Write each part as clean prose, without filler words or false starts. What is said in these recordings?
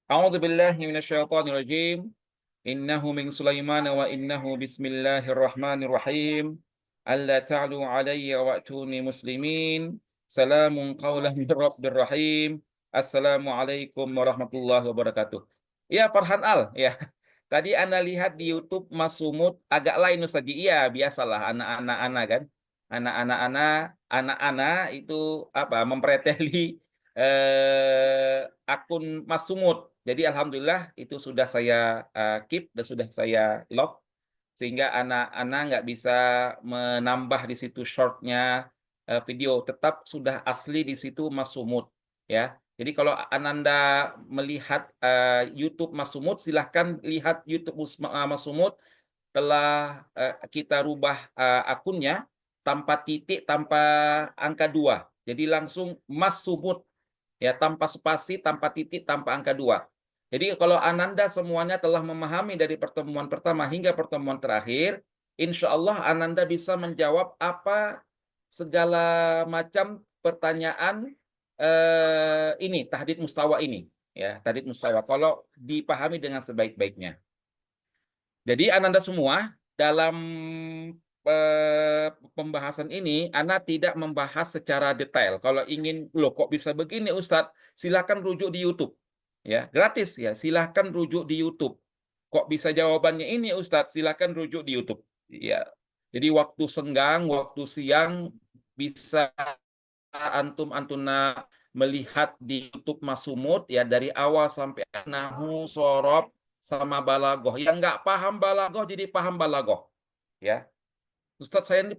A'udzu billahi minasyaitonir rajim. Innahu min Sulaiman wa innahu bismillahirrahmanirrahim. Alla ta'lu 'alayya wa'tuni muslimin. Salamun qaulan min rabbir rahim. Assalamualaikum warahmatullahi wabarakatuh. Ya, Farhan Al, ya. Tadi Anda lihat di YouTube Mas Sumut agak lain Ustaz. Iya, biasalah anak-anak Ana kan. Anak-anak itu apa mempreteli akun Mas Sumut. Jadi alhamdulillah itu sudah saya, keep dan sudah saya lock, sehingga anak-anak nggak bisa menambah di situ short-nya, video, tetap sudah asli di situ Mas Sumut, ya. Jadi kalau Ananda melihat, YouTube Mas Sumut, silahkan lihat YouTube Mas Sumut telah, kita rubah, akunnya tanpa titik, tanpa angka 2. Jadi langsung Mas Sumut. Ya, tanpa spasi, tanpa titik, tanpa angka 2. Jadi kalau Ananda semuanya telah memahami dari pertemuan pertama hingga pertemuan terakhir, insya Allah Ananda bisa menjawab apa segala macam pertanyaan ini, tahdid mustawa ini. Ya, tahdid mustawa. Kalau dipahami dengan sebaik-baiknya. Jadi Ananda semua dalam pembahasan ini Ana tidak membahas secara detail. Kalau ingin, "Loh kok bisa begini Ustadz?" Silakan rujuk di YouTube. Ya, gratis ya, silakan rujuk di YouTube. "Kok bisa jawabannya ini Ustadz?" Silakan rujuk di YouTube. Ya. Jadi waktu senggang, waktu siang bisa antuna melihat di YouTube Mas Sumut ya dari awal sampai nahu, sorob, sama balagoh. Yang nggak paham balagoh jadi paham balagoh. Ya, Ustadz saya ini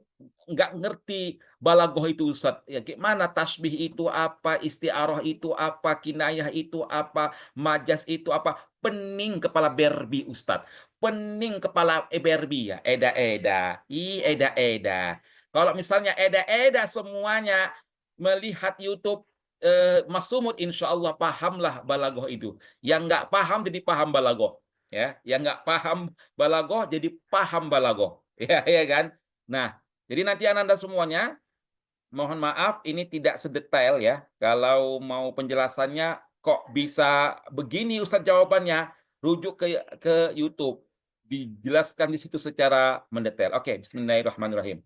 nggak ngerti balagoh itu Ustadz. Ya, gimana tasbih itu apa, isti'arah itu apa, kinayah itu apa, majas itu apa. Pening kepala berbi Ustadz. Pening kepala berbi ya. Eda-eda. Eda-eda. Kalau misalnya eda-eda semuanya melihat YouTube Mas Sumut, insya Allah pahamlah balagoh itu. Yang nggak paham jadi paham balagoh. Ya, yang nggak paham balagoh jadi paham balagoh. Ya, ya kan? Nah, jadi nanti Ananda semuanya, mohon maaf ini tidak sedetail ya. Kalau mau penjelasannya kok bisa begini Ustadz jawabannya, rujuk ke YouTube. Dijelaskan di situ secara mendetail. Oke, bismillahirrahmanirrahim.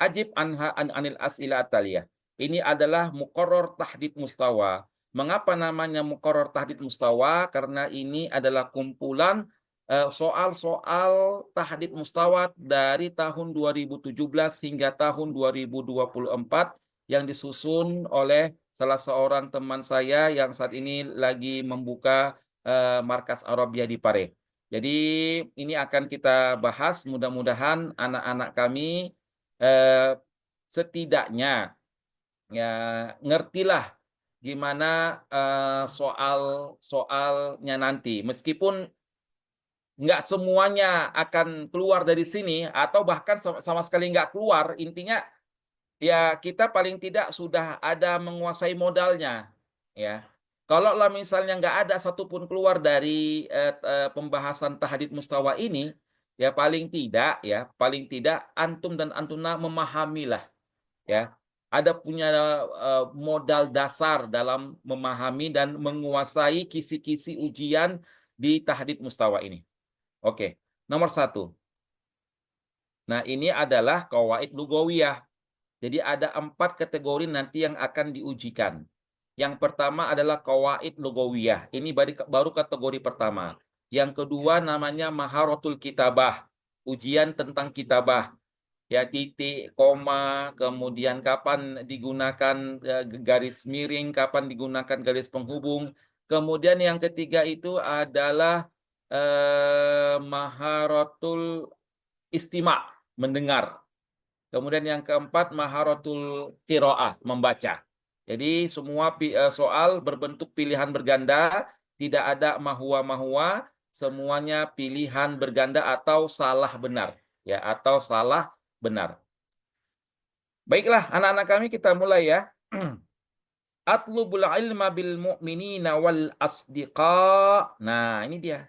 Ajib anil as'ila ataliyah. Ini adalah muqarrar tahdid mustawa. Mengapa namanya muqarrar tahdid mustawa? Karena ini adalah kumpulan soal-soal tahdid mustawa dari tahun 2017 hingga tahun 2024 yang disusun oleh salah seorang teman saya yang saat ini lagi membuka markas Arabia di Pare. Jadi ini akan kita bahas, mudah-mudahan anak-anak kami setidaknya ya ngertilah gimana soal-soalnya nanti. Meskipun nggak semuanya akan keluar dari sini atau bahkan sama sekali nggak keluar, intinya ya kita paling tidak sudah ada menguasai modalnya, ya. Kalau lah misalnya nggak ada satupun keluar dari, pembahasan tahdid mustawa ini, paling tidak antum dan antuna memahamilah, ya. Ada punya, modal dasar dalam memahami dan menguasai kisi-kisi ujian di tahdid mustawa ini. Oke, nomor satu. Nah, ini adalah qawaid lugawiyah. Jadi ada 4 kategori nanti yang akan diujikan. Yang pertama adalah qawaid lugawiyah. Ini baru kategori pertama. Yang kedua namanya maharatul kitabah. Ujian tentang kitabah. Ya, titik, koma, kemudian kapan digunakan garis miring, kapan digunakan garis penghubung. Kemudian yang ketiga itu adalah maharatul istima, mendengar. Kemudian yang keempat maharatul qiraah, membaca. Jadi semua soal berbentuk pilihan berganda, tidak ada mahua-mahua, semuanya pilihan berganda atau salah benar, ya, atau salah benar. Baiklah, anak-anak kami kita mulai ya. Atlubul ilma bil mu'minina wal asdiqa. Nah, ini dia.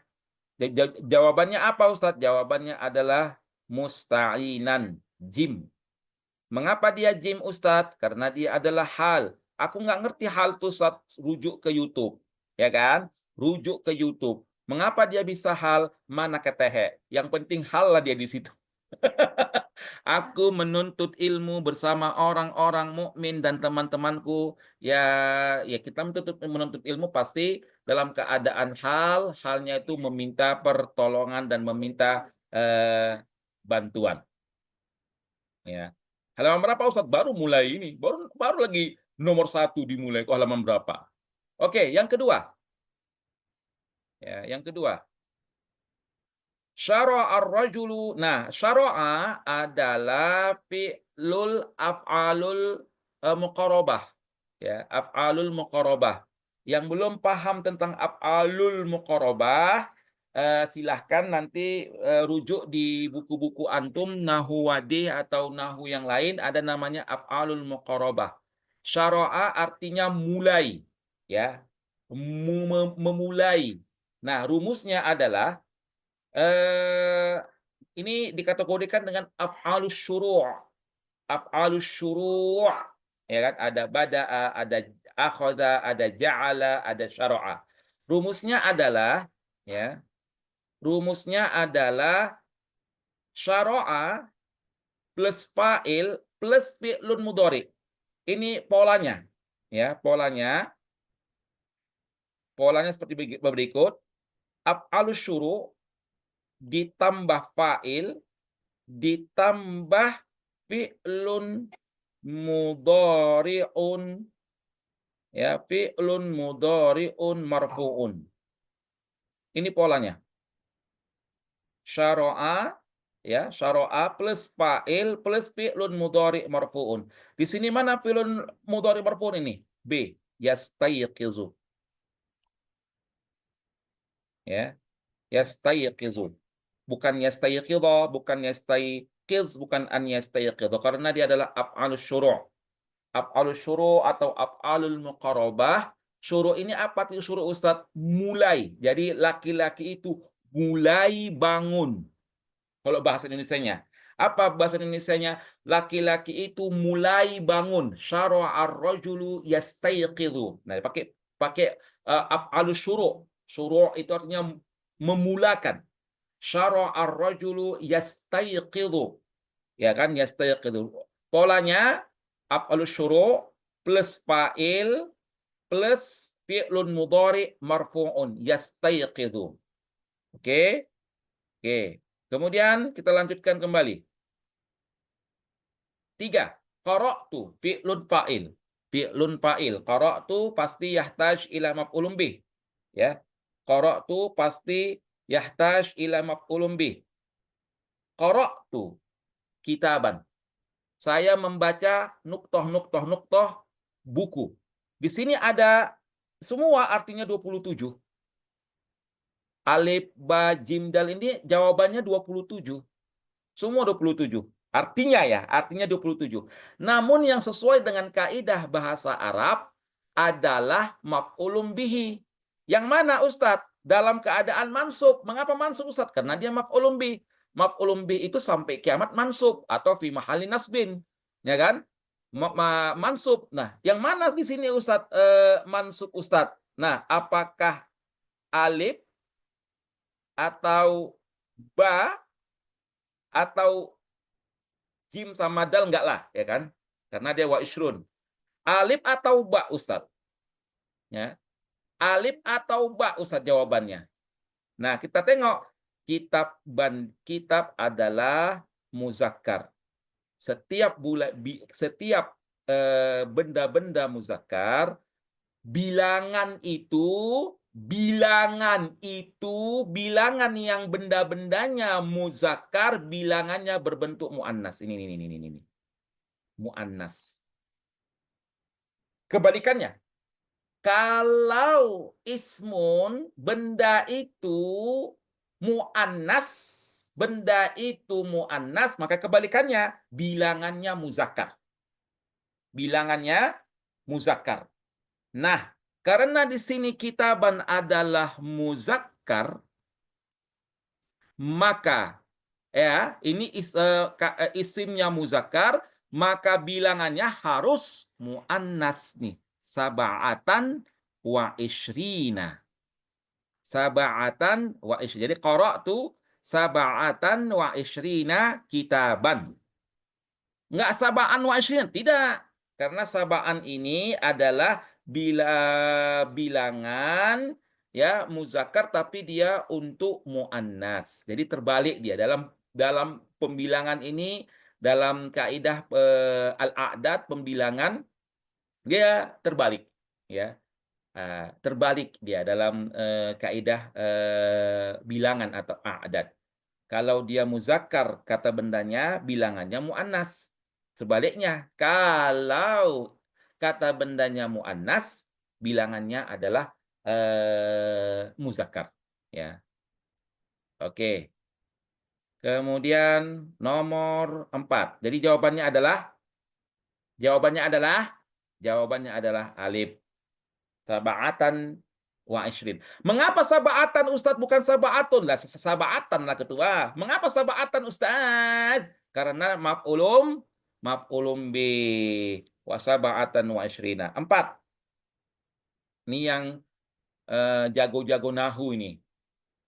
Jawabannya apa Ustadz? Jawabannya adalah musta'inan, jim. Mengapa dia jim Ustadz? Karena dia adalah hal. Aku nggak ngerti hal itu Ustadz, rujuk ke YouTube. Ya kan? rujuk ke YouTube. Mengapa dia bisa hal? Mana ketehe. Yang penting hal lah dia di situ. Aku menuntut ilmu bersama orang-orang mukmin dan teman-temanku. Ya, ya kita menuntut ilmu pasti dalam keadaan halnya itu meminta pertolongan dan meminta bantuan. Ya. Halaman berapa Ustadz? Baru mulai ini, baru lagi nomor 1 dimulai ke halaman berapa? Oke, yang kedua. Ya, yang kedua. Syara'a ar-rajulu. Nah, syara'a adalah fi'lul af'alul muqarabah. Ya, af'alul muqarabah. Yang belum paham tentang af'alul muqarabah, silahkan nanti rujuk di buku-buku antum, Nahwu Wadih atau Nahwu yang lain, ada namanya af'alul muqarabah. Syara'a artinya mulai, ya. Memulai. Nah, rumusnya adalah ini dikategorikan dengan af'alus syuru'. Af'alus syuru', ya kan? Ada bada'a, ada akhadha, ada ja'ala, ada syara'a. Rumusnya adalah ya, rumusnya adalah syara'a plus fa'il plus fi'lun mudhari. Ini polanya. Ya, polanya seperti berikut. Af'alus syuru' ditambah fa'il ditambah fi'lun mudhari'un, ya, fi'lun mudhari'un marfu'un. Ini polanya. Syara'a, ya, syara'a plus fa'il plus fi'lun mudhari' marfu'un. Di sini mana fi'lun mudhari' marfu'un ini? B, yastayqizu. Ya, yastayqizu. Bukan yastayqidha, bukan yastayqiz, bukan an yastayqidha, karena dia adalah af'alus syuru'. Af'alus syuru' atau af'alul muqarabah. Syuru' ini apa itu syuru' Ustadz? Mulai. Jadi laki-laki itu mulai bangun. Kalau bahasa Indonesianya. Apa bahasa Indonesianya? Laki-laki itu mulai bangun. Syara'ar rajulu yastayqidhu. Nah, pakai pakai af'alus syuru'. Syuru' itu artinya memulakan. Syara'ar rajulu yastayqidhu. Ya kan, yastayqidhu. Polanya af'alus syuru' plus fa'il plus fi'lun mudhari marfu'un, yastayqidhu. Oke? Oke. Kemudian kita lanjutkan kembali. 3. Qara'tu fi'lun fa'il. Fi'lun fa'il. Qara'tu pasti yahtaj ila maf'ulun bih. Ya. Qara'tu pasti yahtaj ila maf'ulun bih. Qara'tu kitaban. Saya membaca nuktoh buku. Di sini ada semua artinya 27. Alif, ba, jim, dal ini jawabannya 27. Semua 27. Artinya 27. Namun yang sesuai dengan kaidah bahasa Arab adalah maf'ulun bihi. Yang mana Ustadz? Dalam keadaan mansub. Mengapa mansub Ustadz? Karena dia maf'ulun bih. Maf'ulun bih itu sampai kiamat mansub atau fi mahalli nasbin. Ya kan? Mansub. Nah, yang mana di sini Ustadz mansub Ustadz? Nah, apakah alif atau ba atau jim sama dal? Enggak lah, ya kan? Karena dia wa ishrun. Alif atau ba Ustadz? Ya. Alif atau ba Ustadz jawabannya. Nah, kita tengok kitab adalah muzakkar. Setiap benda-benda muzakkar, bilangan yang benda-bendanya muzakkar, bilangannya berbentuk muannas. Ini. Muannas. Kebalikannya, kalau ismun benda itu muannas, maka kebalikannya bilangannya muzakkar. Bilangannya muzakkar. Nah, karena di sini kitaban adalah muzakkar, maka ya, ini isimnya muzakkar, maka bilangannya harus muannas nih. Sab'atan wa ishrina. sab'atan wa isyrina. Jadi qara'tu sab'atan wa isyrina kitaban. Enggak sab'an wa isyrina, tidak. Karena sab'an ini adalah bilangan ya muzakkar tapi dia untuk muannas. Jadi terbalik dia dalam dalam pembilangan ini dalam kaidah al-a'dad pembilangan dia terbalik ya. Terbalik dia dalam kaidah bilangan atau a'dad. Kalau dia muzakkar kata bendanya bilangannya muannas. Sebaliknya, kalau kata bendanya muannas bilangannya adalah muzakkar ya. Oke. Kemudian nomor 4. Jadi jawabannya adalah alif. Sab'atan wa ishrin. Mengapa sab'atan Ustaz bukan sab'atun? Lah sab'atan lah ketua. Mengapa sab'atan Ustaz? Karena maf'ulum bi wa sab'atan wa ishrina. 4. Ini yang jago-jago nahu ini.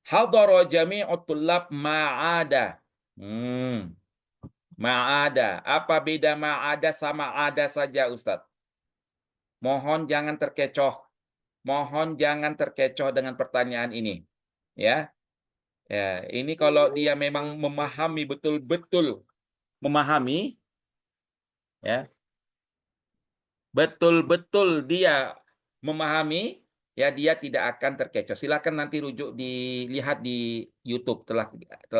Hadara jami'ut tullab ma'ada. Ma'ada. Apa beda ma'ada sama ada saja Ustaz? Mohon jangan terkecoh. Mohon jangan terkecoh dengan pertanyaan ini. Ya. Ya, ini kalau dia memang memahami betul-betul memahami ya. Betul-betul dia memahami ya dia tidak akan terkecoh. Silakan nanti rujuk dilihat di YouTube telah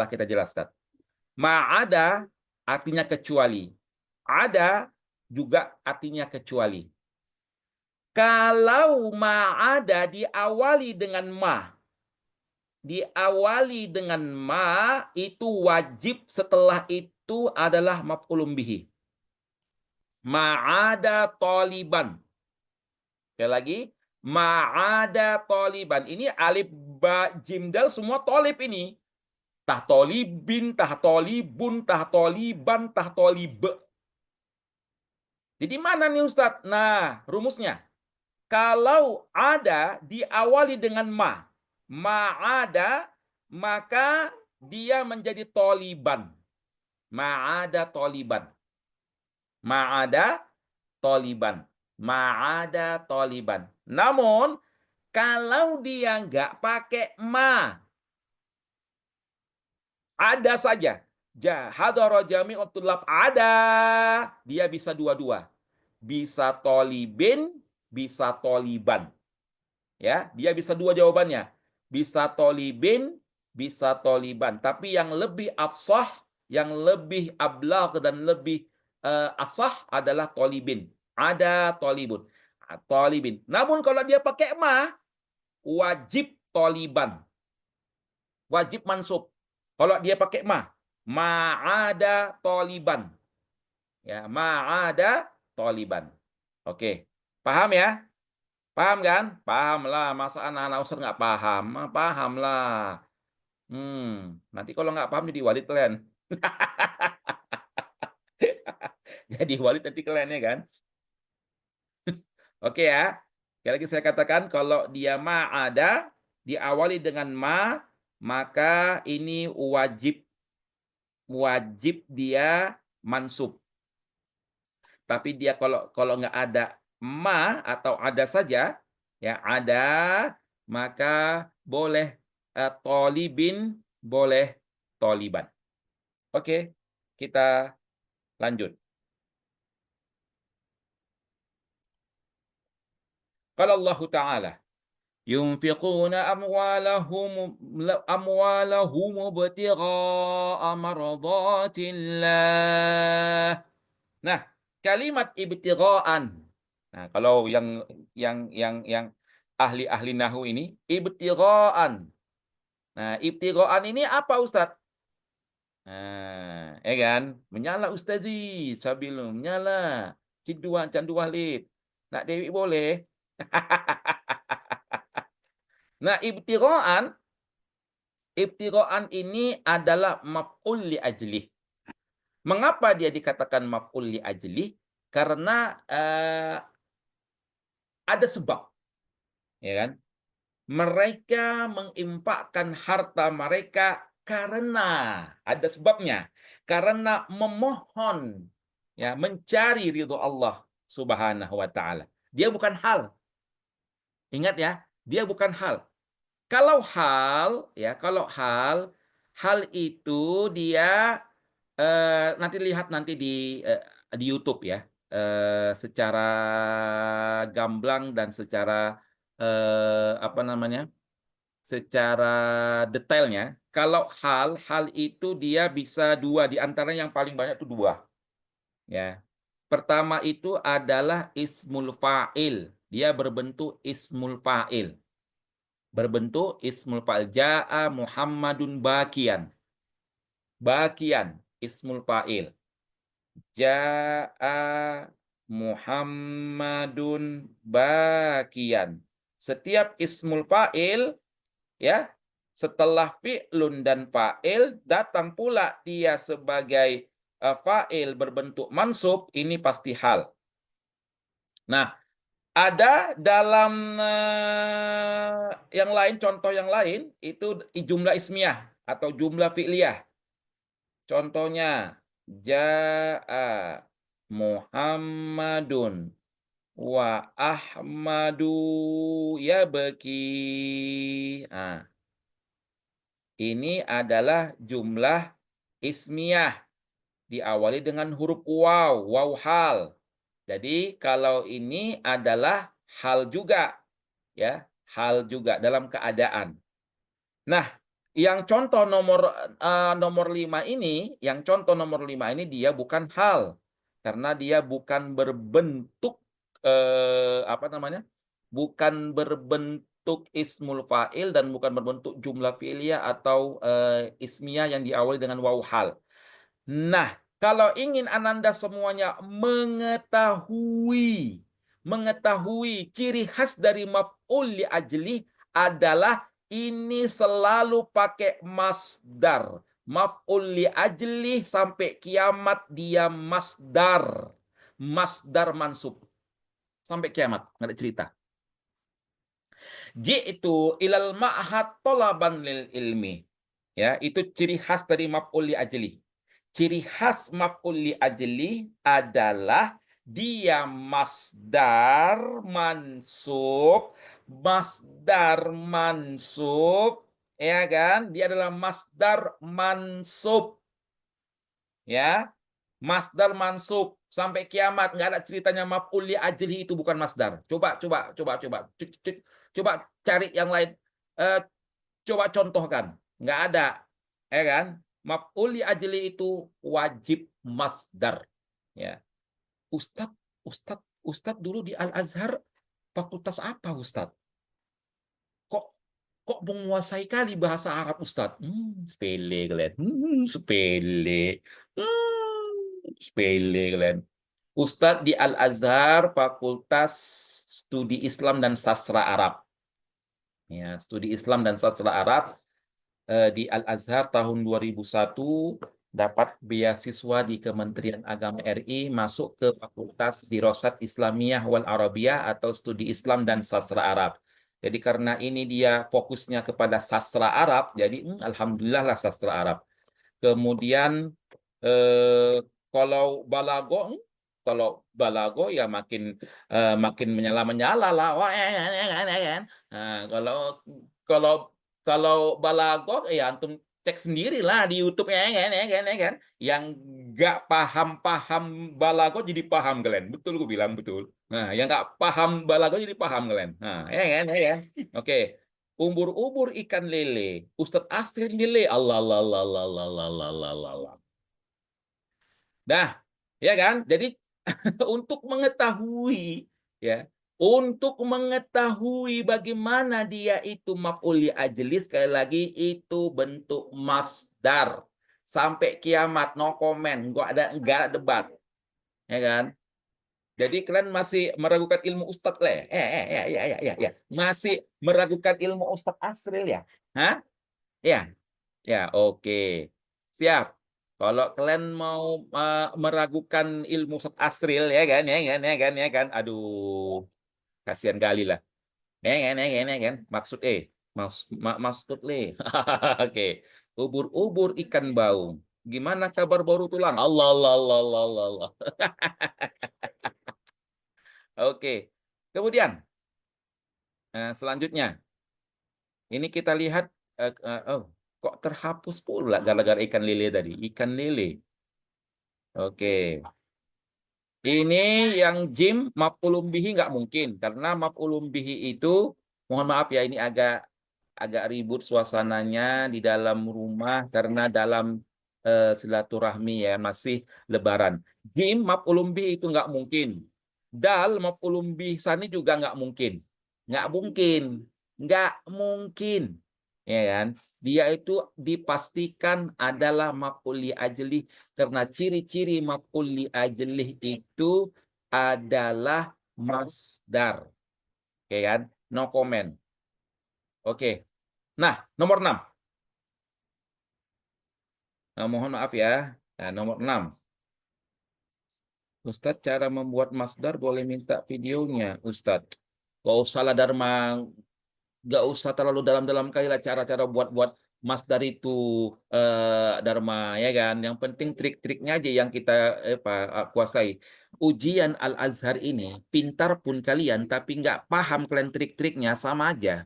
kita jelaskan. Ma'ada artinya kecuali. Ada juga artinya kecuali. Kalau ma'ada diawali dengan itu wajib setelah itu adalah maf'ulun bihi. Ma'ada taliban. Sekali lagi, ma'ada taliban. Ini alif ba jim dal semua tolib ini. Tah tolibin, tah tolibun, tah toliban, tah tolib. Jadi mana nih Ustadz? Nah, rumusnya. Kalau ada diawali dengan ma'ada, maka dia menjadi toliban. Ma'ada toliban. Ma'ada toliban. Ma'ada toliban. Namun, kalau dia nggak pakai ada saja. Hadara jami'ut tullab ada. Dia bisa dua-dua. Bisa tolibin, bisa toliban. Ya, dia bisa dua jawabannya. Bisa tolibin, bisa toliban. Tapi yang lebih afsah, yang lebih ablagh dan lebih asah adalah tolibin. Ada tolibun. Tolibin. Namun kalau dia pakai wajib toliban. Wajib mansub. Kalau dia pakai ma'ada toliban. Ya, ma'ada toliban. Oke. Paham ya? Paham kan? Paham lah. Masa anak-anak Ustaz nggak paham? Paham lah. Nanti kalau nggak paham jadi walid kalian. Jadi walid nanti kalian ya kan? Oke ya. Sekali lagi saya katakan kalau dia ada diawali dengan maka ini wajib dia mansub. Tapi dia kalau nggak ada atau ada saja ya ada maka boleh tolibin boleh toliban. Oke, kita lanjut. Qala Allah Ta'ala yunfiquna amwalahum ibtigha'a maradatillah. Nah, kalimat ibtigha'an. Nah, kalau yang ahli-ahli nahwu ini ibtigha'an. Nah, ibtigha'an ini apa Ustaz? Nah, ya kan? Menyala Ustazi, sabilum menyala. Ciduan candu walid. Nak Dewi boleh. Nah, ibtigha'an ini adalah maf'ul li ajlih. Mengapa dia dikatakan maf'ul li ajlih? Karena ada sebab. Ya kan? Mereka menginfakkan harta mereka karena ada sebabnya, karena memohon, ya, mencari ridho Allah Subhanahu wa taala. Dia bukan hal. Ingat ya, dia bukan hal. Kalau hal, ya, hal itu dia nanti lihat nanti di YouTube ya, secara gamblang dan secara apa namanya, secara detailnya. Kalau hal itu dia bisa dua, di antara yang paling banyak itu dua. Ya, pertama itu adalah ismul fa'il. Dia berbentuk ismul fa'il. Berbentuk ismul fa'il. Ja'a Muhammadun bakian. Bakian, ismul fa'il. Ja'a Muhammadun bakian. Setiap ismul fa'il, ya, setelah fi'lun dan fa'il datang pula dia sebagai fa'il berbentuk mansub, ini pasti hal. Nah, ada dalam yang lain, contoh yang lain itu jumlah ismiyah atau jumlah fi'liyah. Contohnya, ja'a Muhammadun wa Ahmadu yabki. Nah, ini adalah jumlah ismiyah diawali dengan huruf waw, waw hal. Jadi kalau ini adalah hal juga, ya, hal juga dalam keadaan. Nah, yang contoh nomor 5 ini, dia bukan hal. Karena dia bukan berbentuk apa namanya? Bukan berbentuk ismul fa'il dan bukan berbentuk jumlah fi'liyah atau ismiyah yang diawali dengan waw hal. Nah, kalau ingin Ananda semuanya mengetahui ciri khas dari maf'ul li ajli adalah ini selalu pakai masdar. Maf'ul li ajli sampai kiamat dia masdar. Masdar mansub. Sampai kiamat, nggak ada cerita. Ji'tu ilal ma'had talaban lil ilmi. Ya, itu ciri khas dari maf'ul li ajli. Ciri khas maf'ul li ajli adalah dia masdar mansub, ya kan? Dia adalah masdar mansub, ya. Masdar mansub sampai kiamat, nggak ada ceritanya maf'ul li ajli itu bukan masdar. Coba cari yang lain. Coba contohkan, nggak ada, ya kan? Maf'ul li ajli itu wajib masdar. Ya, Ustadz dulu di Al Azhar fakultas apa Ustadz? Kok kok menguasai kali bahasa Arab Ustadz? Sepele kalian. Sepele. Sepele kalian. Ustadz di Al Azhar Fakultas Studi Islam dan Sastra Arab. Ya, Studi Islam dan Sastra Arab. Di Al Azhar tahun 2001 dapat beasiswa di Kementerian Agama RI masuk ke Fakultas Dirosat Islamiyah wal Arabiyah atau Studi Islam dan Sastra Arab. Jadi karena ini dia fokusnya kepada sastra Arab, jadi alhamdulillah lah sastra Arab. Kemudian eh, kalau balago ya makin menyala lah. Wah, kan. Nah, kalau kalau balago ya antum cek sendiri lah di YouTube, ya kan. Yang nggak paham balago jadi paham kalian. Betul gue bilang betul. Nah, yang nggak paham balago jadi paham kalian. Nah, ya kan. Oke. Ubur-ubur ikan lele. Ustadz Asrin lele. Allah, Allah, Allah, Allah, Allah, Allah, Allah, Allah, Allah. Dah, ya kan? Jadi untuk mengetahui, ya, untuk mengetahui bagaimana dia itu maf'ul li ajli, sekali lagi itu bentuk masdar sampai kiamat, no comment, nggak ada debat, ya kan? Jadi kalian masih meragukan ilmu Ustadz le? Ya. Masih meragukan ilmu Ustadz Asril ya? Hah? Ya, ya, oke. Siap. Kalau kalian mau meragukan ilmu Ustadz Asril, ya kan, ya kan. Aduh, kasihan kali lah. Kan maksud maksud oke. Ubur-ubur ikan bau. Gimana kabar baru tulang? Allah Allah Allah Allah Allah. Allah. Oke. Kemudian selanjutnya ini kita lihat oh kok terhapus pula gara-gara ikan lele tadi. Ikan lele. Oke. Ini yang jim maf'ulun bihi nggak mungkin karena maf'ulun bihi itu mohon maaf ya ini agak agak ribut suasananya di dalam rumah karena dalam silaturahmi ya masih lebaran. Jim maf'ulun bihi itu nggak mungkin. Dal maf'ulun bihi sani juga nggak mungkin. Nggak mungkin. Nggak mungkin. Ya kan? Dia itu dipastikan adalah maf'ul li ajli karena ciri-ciri maf'ul li ajlih itu adalah masdar. Oke kan? No comment. Oke. Nah, nomor 6. Nah, mohon maaf ya. Nah, nomor 6. Ustadz, cara membuat masdar boleh minta videonya, Ustadz. Gak usah lah Dharma, gak usah terlalu dalam-dalam kali lah cara-cara buat-buat masdar itu Dharma ya kan. Yang penting trik-triknya aja yang kita kuasai. Ujian Al-Azhar ini pintar pun kalian tapi nggak paham kalian trik-triknya sama aja.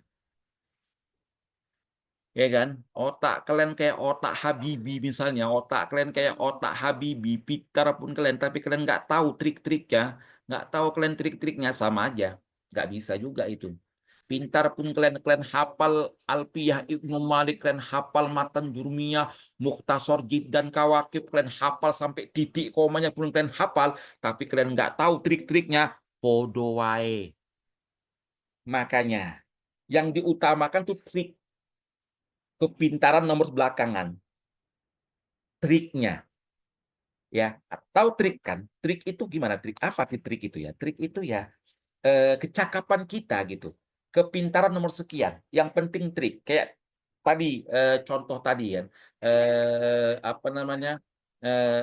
Ya kan? Otak kalian kayak otak Habibie misalnya, otak kalian kayak otak Habibie, pintar pun kalian tapi kalian nggak tahu trik-triknya, nggak tahu kalian trik-triknya sama aja. Nggak bisa juga itu. Pintar pun kalian kalian hafal Alfiyah Ibnu Malik, kalian hafal Matan Jurmiyah, Mukhtasar Jid dan Kawakib, kalian hafal sampai titik komanya pun kalian hafal, tapi kalian nggak tahu trik-triknya, podo wae. Makanya yang diutamakan tuh trik, kepintaran nomor belakangan, triknya ya. Tahu trik kan? Trik itu gimana? Trik apa sih trik itu ya? Trik itu ya kecakapan kita gitu. Kepintaran nomor sekian. Yang penting trik. Kayak tadi contoh tadi ya. Apa namanya?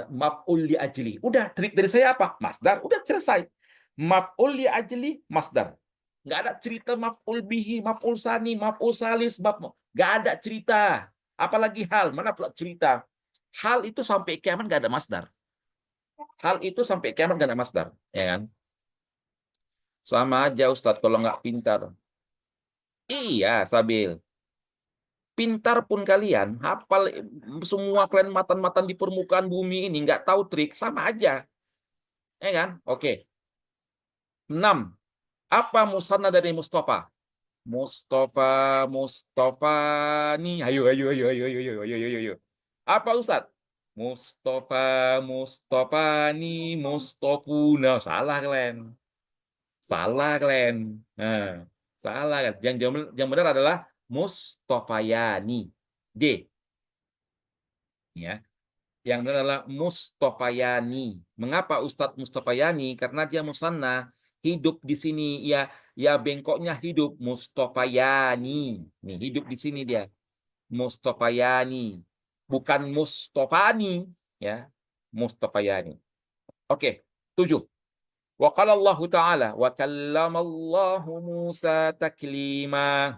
Maf'ul li ajli. Udah trik dari saya apa? Masdar. Udah selesai. Maf'ul li ajli masdar. Nggak ada cerita maf'ul bihi, maf'ul sani, maf'ul salis, nggak ada cerita. Apalagi hal, mana pula cerita. Hal itu sampai kiamat nggak ada masdar. Hal itu sampai kiamat nggak ada masdar. Ya kan? Sama aja Ustadz kalau nggak pintar. Iya, Sabil. Pintar pun kalian, hafal semua kalian matan-matan di permukaan bumi ini, nggak tahu trik, sama aja. Ya kan? Oke. 6. Apa musanna dari Mustafa? Mustafa, Mustafa nih. Ayo, ayo, ayo, ayo, ayo, ayo, ayo, ayo, ayo. Apa Ustadz? Mustafa, Mustafa nih, Mustafuna. Salah kalian. Salah kalian. Nah, salah kan. Yang benar adalah Mustafayani. D. Ya. Yang benar adalah Mustafayani. Mengapa Ustadz Mustafayani? Karena dia musanna, hidup di sini. Ya, ya bengkoknya hidup Mustafayani. Nih, hidup di sini dia. Mustafayani. Bukan Mustafani, ya. Mustafayani. Oke, 7. Wa qala Allah Ta'ala wa kallamallahu Musa taklima.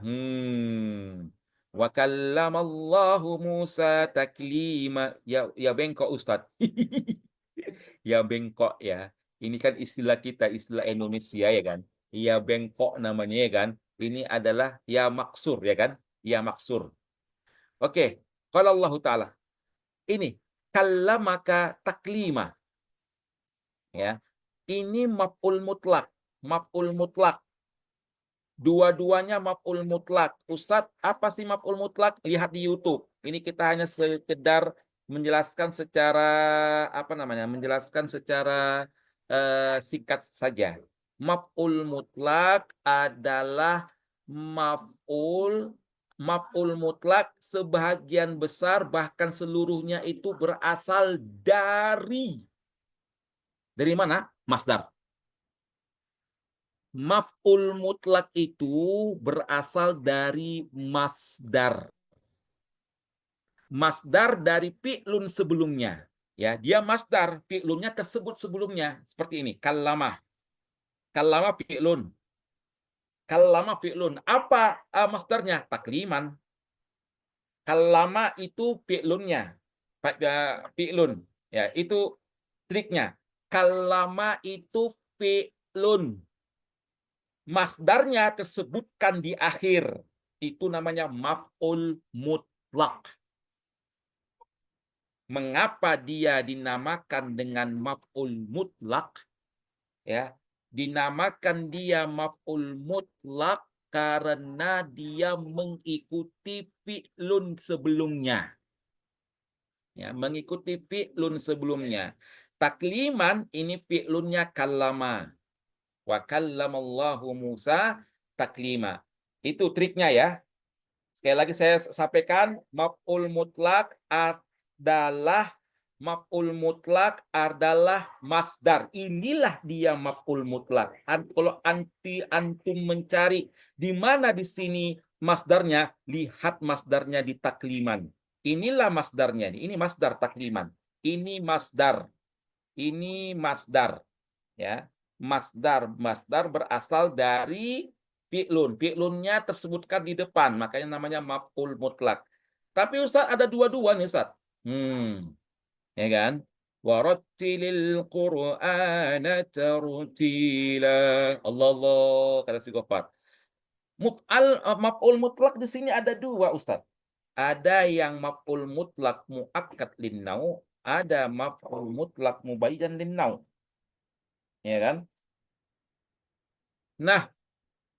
Wa kallamallahu Musa taklima. Ya ya bengkok Ustaz. Ya bengkok ya. Ini kan istilah kita, istilah Indonesia ya kan. Ya bengkok namanya ya kan. Ini adalah ya maksur ya kan. Ya maksur. Oke. Qala Allah Ta'ala. Ini kallamaka taklima ya. Ini maf'ul mutlak. Maf'ul mutlak. Dua-duanya maf'ul mutlak. Ustadz, apa sih maf'ul mutlak? Lihat di YouTube. Ini kita hanya sekedar menjelaskan secara apa namanya? Menjelaskan secara singkat saja. Maf'ul mutlak adalah maf'ul mutlak sebagian besar bahkan seluruhnya itu berasal dari mana? Masdar. Maf'ul mutlak itu berasal dari masdar. Masdar dari fi'lun sebelumnya. Ya, dia masdar, fi'lunnya tersebut sebelumnya. Seperti ini, kallama. Kallama fi'lun. Kallama fi'lun. Apa masdarnya? Takliman. Kallama itu fi'lunnya. Fi'lun. Ya, itu triknya. Kallama itu fi'lun. Masdarnya tersebutkan di akhir. Itu namanya maf'ul mutlak. Mengapa dia dinamakan dengan maf'ul mutlak? Ya, dinamakan dia maf'ul mutlak karena dia mengikuti fi'lun sebelumnya. Ya, mengikuti fi'lun sebelumnya. Takliman ini fi'lunnya kallama. Wa kallamallahu Musa taklima. Itu triknya ya. Sekali lagi saya sampaikan, maf'ul mutlak adalah masdar. Inilah dia maf'ul mutlak. Kalau antum mencari di mana di sini masdarnya, lihat masdarnya di takliman. Inilah masdarnya. Ini masdar takliman. Ini masdar. Ini masdar. Ya, masdar berasal dari fi'lun. Fi'lunnya tersebutkan di depan, makanya namanya maf'ul mutlak. Tapi Ustaz ada dua-dua nih Ustaz. Ya kan? Warattilil Qur'ana tartila. Allah Allah kata si Gofar. Maf'ul mutlak di sini ada dua Ustaz. Ada yang maf'ul mutlak muakkad linnau, ada maf'ul mutlak mubayyan linnau. Ya kan? Nah,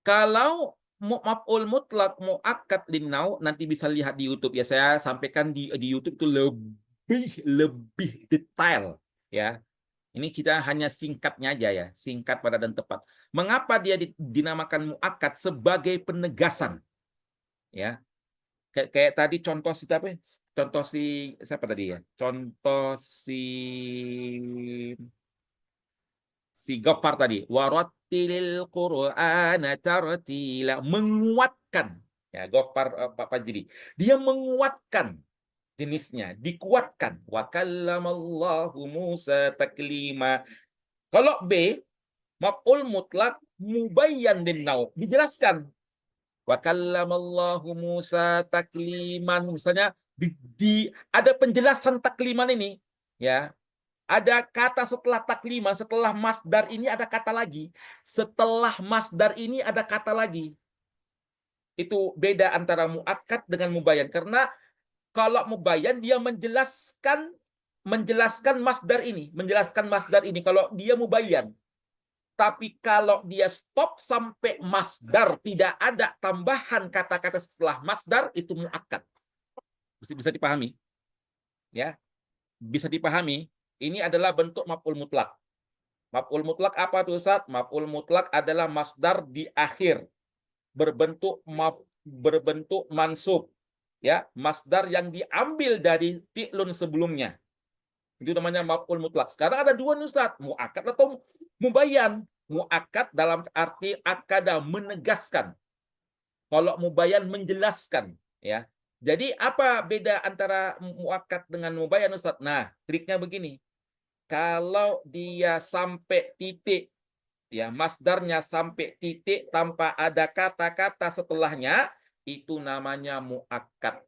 kalau maf'ul mutlak muakkad linnau nanti bisa lihat di YouTube ya. Saya sampaikan di YouTube itu lebih detail ya. Ini kita hanya singkatnya aja ya, singkat padat dan tepat. Mengapa dia dinamakan muakkad? Sebagai penegasan ya. Kayak tadi contoh si apa? Contoh si siapa tadi ya? Contoh si Ghaffar tadi, warattilil Qur'ana tartila, menguatkan. Ya, Ghaffar Pak Fajri. Dia menguatkan jenisnya, dikuatkan. Wa kallamallahu Musa taklima. Kalau B, maf'ul mutlak mubayyan linnau, dijelaskan. Wa kallamallahu Musa takliman. Misalnya ada penjelasan takliman ini, ya. Ada kata setelah takliman, setelah masdar ini ada kata lagi. Setelah masdar ini ada kata lagi. Itu beda antara muakkad dengan mubayyan. Karena kalau mubayyan dia menjelaskan masdar ini, kalau dia mubayyan. Tapi kalau dia stop sampai masdar, tidak ada tambahan kata-kata setelah masdar, itu muakkad. Bisa dipahami? Ya, bisa dipahami. Ini adalah bentuk maf'ul mutlak. Maf'ul mutlak apa tuh Ustaz? Maf'ul mutlak adalah masdar di akhir berbentuk mansub. Ya, masdar yang diambil dari fi'lun sebelumnya. Itu namanya maf'ul mutlak. Sekarang ada dua nih Ustaz, muakkad atau mubayyan. Muakkad dalam arti akada, menegaskan. Kalau mubayyan menjelaskan, ya. Jadi apa beda antara muakkad dengan mubayyan Ustaz? Nah, triknya begini. Kalau dia sampai titik, ya masdarnya sampai titik tanpa ada kata-kata setelahnya, itu namanya muakkad.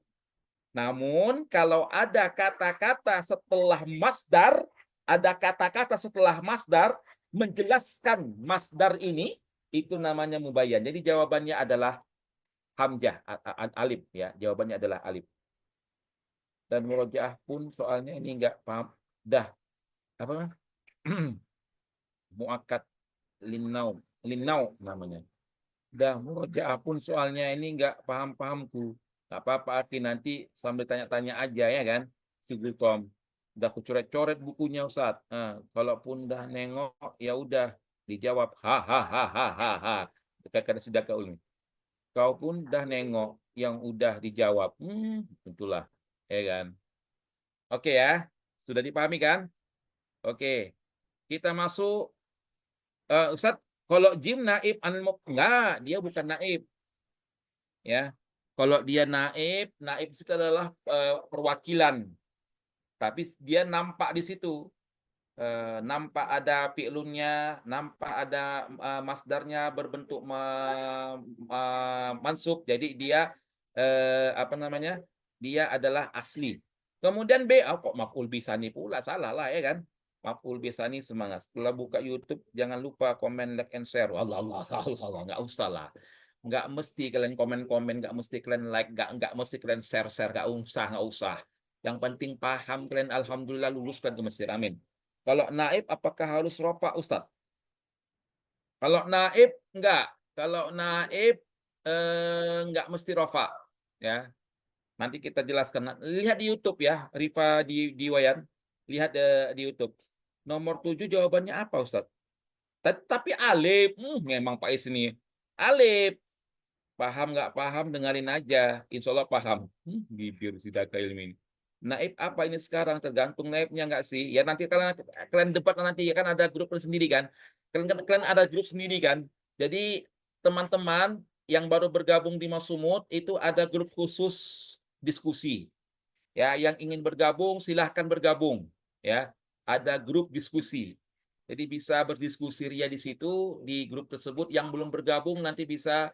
Namun kalau ada kata-kata setelah masdar, ada kata-kata setelah masdar menjelaskan masdar ini, itu namanya mubayyan. Jadi jawabannya adalah hamzah, alif ya. Jawabannya adalah alif. Dan murojaah pun soalnya ini enggak paham. Dah apa? Muakkad linnau namanya. Dah murojaah pun soalnya ini nggak paham-pahamku. Nggak apa-apa Aki, nanti sambil tanya-tanya aja ya kan si Gultom. Udah kucoret-coret bukunya Ustaz. Nah, kalaupun udah nengok ya udah dijawab ha. Kata sudah kau ini. Kau pun udah nengok yang udah dijawab. Tentulah ya kan. Oke ya. Sudah dipahami kan? Oke. Kita masuk Ustaz, kalau jim naib enggak, dia bukan naib. Ya. Kalau dia naib itu adalah perwakilan. Tapi dia nampak di situ. nampak ada fi'lunnya, nampak ada masdarnya berbentuk mansub, jadi dia apa namanya? Dia adalah asli. Kemudian B, kok maf'ul bisani pula, salah lah ya kan? Maf'ul bisani semangat. Setelah buka YouTube jangan lupa komen, like, and share. Allah Allah Allah, Allah. Nggak usah lah. Nggak mesti kalian komen-komen, nggak mesti kalian like, nggak mesti kalian share-share, nggak usah. Yang penting paham kalian, alhamdulillah lulus kalian ke Mesir. Amin. Kalau naib apakah harus rofa, Ustadz? Kalau naib enggak. Kalau naib enggak mesti rofa. Ya, nanti kita jelaskan. Lihat di YouTube ya, Rifa di Wayan. Lihat di YouTube. Nomor 7 jawabannya apa, Ustadz? Tapi alif, memang Pak Is ini. Alif. Paham nggak paham, dengerin aja. Insya Allah paham. Bibir si Daka Ilmi ini. Naib apa ini sekarang? Tergantung naibnya nggak sih? Ya nanti kalian debat nanti ya kan ada grup sendiri kan? Kalian ada grup sendiri kan? Jadi teman-teman yang baru bergabung di Masumut itu ada grup khusus diskusi. Ya, yang ingin bergabung silahkan bergabung. Ya, ada grup diskusi. Jadi bisa berdiskusi ria di situ di grup tersebut. Yang belum bergabung nanti bisa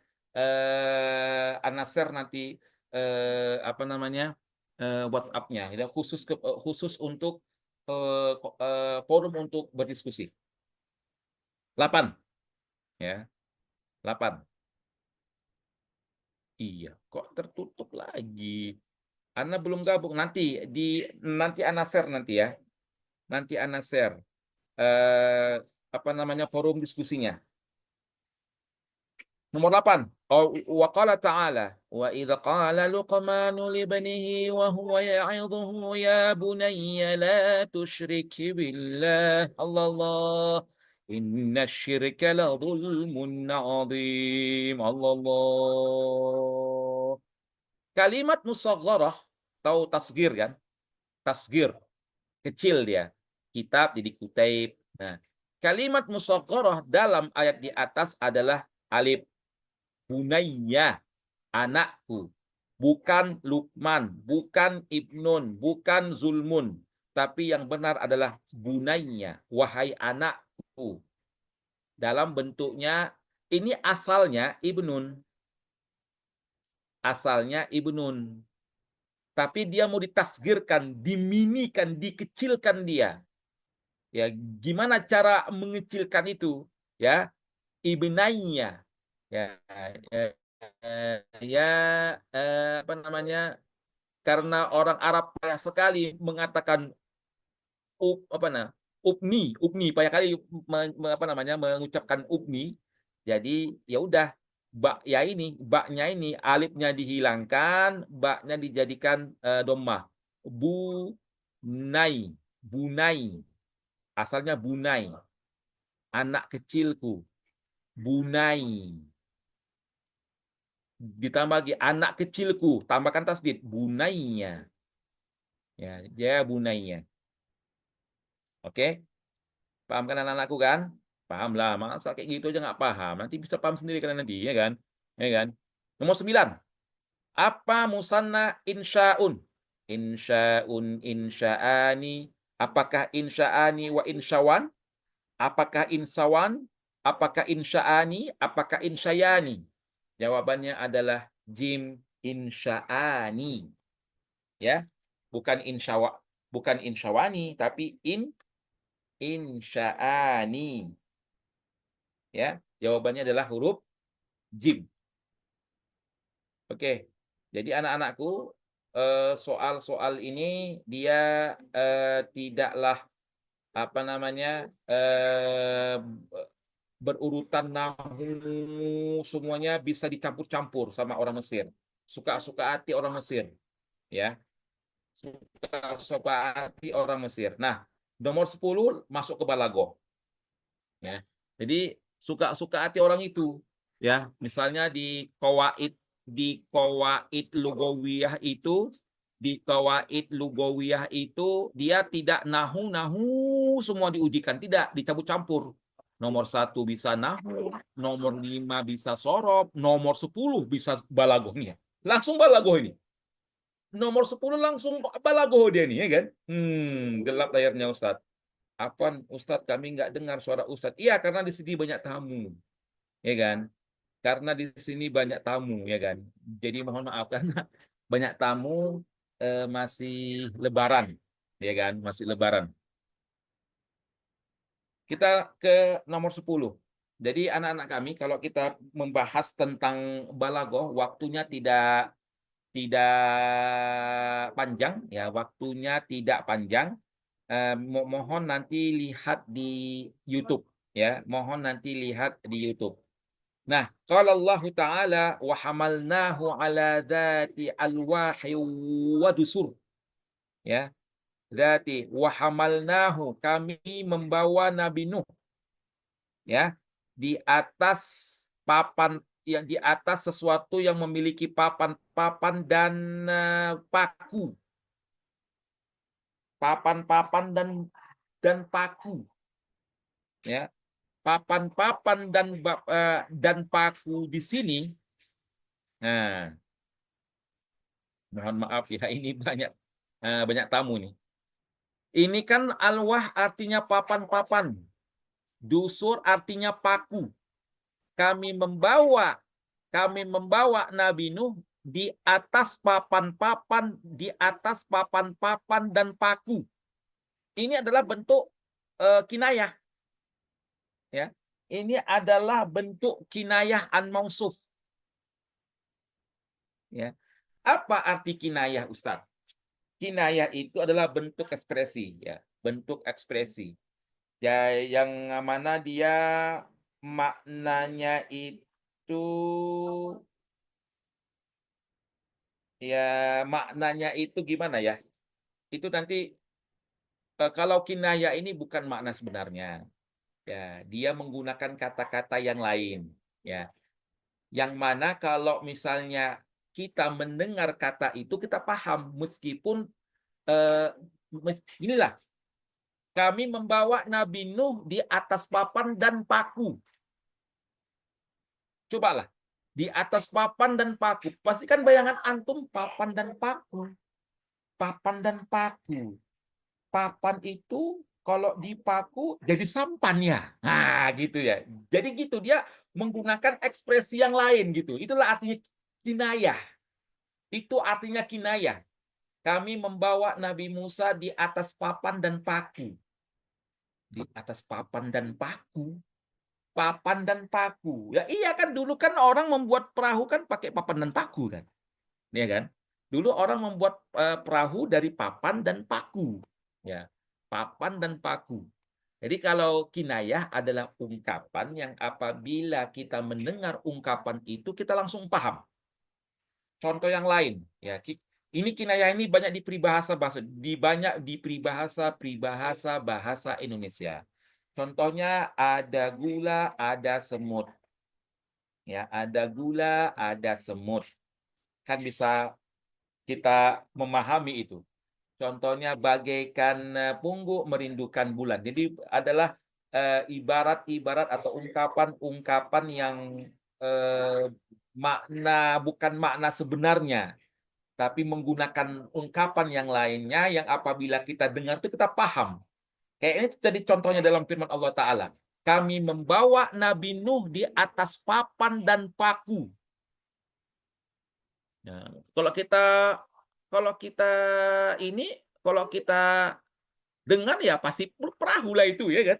Anasir nanti apa namanya WhatsApp-nya. Ya, khusus untuk forum untuk berdiskusi. 8 ya, 8. Iya, kok tertutup lagi? Anda belum gabung nanti Anasir nanti ya. Nanti Anasir apa namanya forum diskusinya. Nomor 8. Wa qala ta'ala wa idza qala Luqmanu li banihi wa huwa ya'idhuhu ya bunayya la tusyrik billah. Allah Allah. Inna syirka la dhulmun 'adzim. Allah Allah. Kalimat musagharah tahu tasgir kan? Tasgir, kecil dia. Kitab jadi kutaib. Nah, kalimat musagharah dalam ayat di atas adalah alif. Bunayya, anakku. Bukan Luqman, bukan Ibnun, bukan Zulmun. Tapi yang benar adalah bunayya, wahai anakku. Dalam bentuknya, ini asalnya Ibnun. Asalnya Ibnun. Tapi dia mau ditasgirkan, diminikan, dikecilkan dia. Ya, gimana cara mengecilkan itu? Ya, ibnayya. Ya, ya apa namanya? Karena orang Arab banyak sekali mengatakan apa ubni banyak kali apa namanya mengucapkan ubni. Jadi ya udah baknya ini alifnya dihilangkan, baknya dijadikan dhammah. Bunai, bunai. Asalnya bunai. Anak kecilku. Bunai. Ditambah lagi anak kecilku, tambahkan tasdid, bunainya. Ya, dia bunainya. Oke? Paham kan anak-anakku kan? Paham lah, masa kayak gitu aja nggak paham. Nanti bisa paham sendiri kan nanti, ya kan? Ya kan? Nomor 9. Apa musanna insya'un? Insya'un, insya'ani. Apakah insya'ani wa insyawan? Apakah insawan? Apakah insya'ani? Apakah insyayani? Jawabannya adalah jim insya'ani. Ya, bukan insyawani, tapi insya'ani. Ya, jawabannya adalah huruf jim. Oke, jadi anak-anakku soal-soal ini dia tidaklah apa namanya berurutan nahu, semuanya bisa dicampur-campur sama orang Mesir. Suka-suka hati orang Mesir, ya. Suka-suka hati orang Mesir. Nah, nomor 10 masuk ke balagoh. Ya. Jadi suka-suka hati orang itu, ya. Misalnya di kawaid lugawiyah itu dia tidak nahu semua diujikan, tidak dicabut-campur. Nomor 1 bisa nahu, nomor 5 bisa sorob, nomor 10 bisa balagohnya. Langsung balagoh ini. Nomor 10 langsung balagoh dia nih, ya kan? Gelap layarnya Ustadz. Afwan Ustadz, kami nggak dengar suara Ustadz. Iya, karena di sini banyak tamu, ya kan? Karena di sini banyak tamu, ya kan? Jadi mohon maaf karena banyak tamu, masih Lebaran, ya kan? Masih Lebaran. Kita ke nomor 10. Jadi anak-anak kami, kalau kita membahas tentang balaghah, waktunya tidak tidak panjang, ya, waktunya tidak panjang. Mohon nanti lihat di YouTube, ya. Mohon nanti lihat di YouTube. Nah, qala Allah Ta'ala wa hamalnahu ala dzati alwahi wa dusur, ya. Dzati wa hamalnahu, kami membawa Nabi Nuh, ya, di atas papan, yang di atas sesuatu yang memiliki papan-papan dan paku. Papan-papan dan paku, ya. Papan-papan dan paku di sini. Nah, mohon maaf ya, ini banyak tamu nih. Ini kan alwah artinya papan-papan, dusur artinya paku. Kami membawa Nabi Nuh di atas papan-papan, dan paku. Ini adalah bentuk kinayah, ya. Ini adalah bentuk kinayah an-mausuf, ya. Apa arti kinayah, Ustaz? Kinayah itu adalah bentuk ekspresi, ya, bentuk ekspresi. Ya, yang mana dia maknanya itu, ya, maknanya itu gimana ya? Itu nanti, kalau kinayah ini bukan makna sebenarnya. Ya, dia menggunakan kata-kata yang lain, ya. Yang mana kalau misalnya kita mendengar kata itu kita paham, meskipun inilah, kami membawa Nabi Nuh di atas papan dan paku. Cobalah, di atas papan dan paku. Pastikan bayangan antum papan dan paku. Papan dan paku. Papan itu kalau dipaku jadi sampan ya. Nah, gitu ya. Jadi gitu, dia menggunakan ekspresi yang lain gitu. Itulah artinya kinayah. Itu artinya kinayah. Kami membawa Nabi Musa di atas papan dan paku. Di atas papan dan paku. Papan dan paku. Ya iya kan, dulu kan orang membuat perahu kan pakai papan dan paku kan. Ya kan? Dulu orang membuat perahu dari papan dan paku. Ya. Papan dan paku. Jadi kalau kinayah adalah ungkapan yang apabila kita mendengar ungkapan itu kita langsung paham. Contoh yang lain, ya. Ini kinayah ini banyak di peribahasa bahasa Indonesia. Contohnya ada gula, ada semut. Ya, ada gula, ada semut. Kan bisa kita memahami itu. Contohnya bagaikan pungguk merindukan bulan. Jadi adalah ibarat-ibarat atau ungkapan-ungkapan yang bukan makna sebenarnya, tapi menggunakan ungkapan yang lainnya yang apabila kita dengar itu kita paham. Kayak ini jadi contohnya dalam firman Allah Ta'ala. Kami membawa Nabi Nuh di atas papan dan paku. Nah, kalau kita ini kalau kita dengar ya pasti perahu lah itu, ya kan?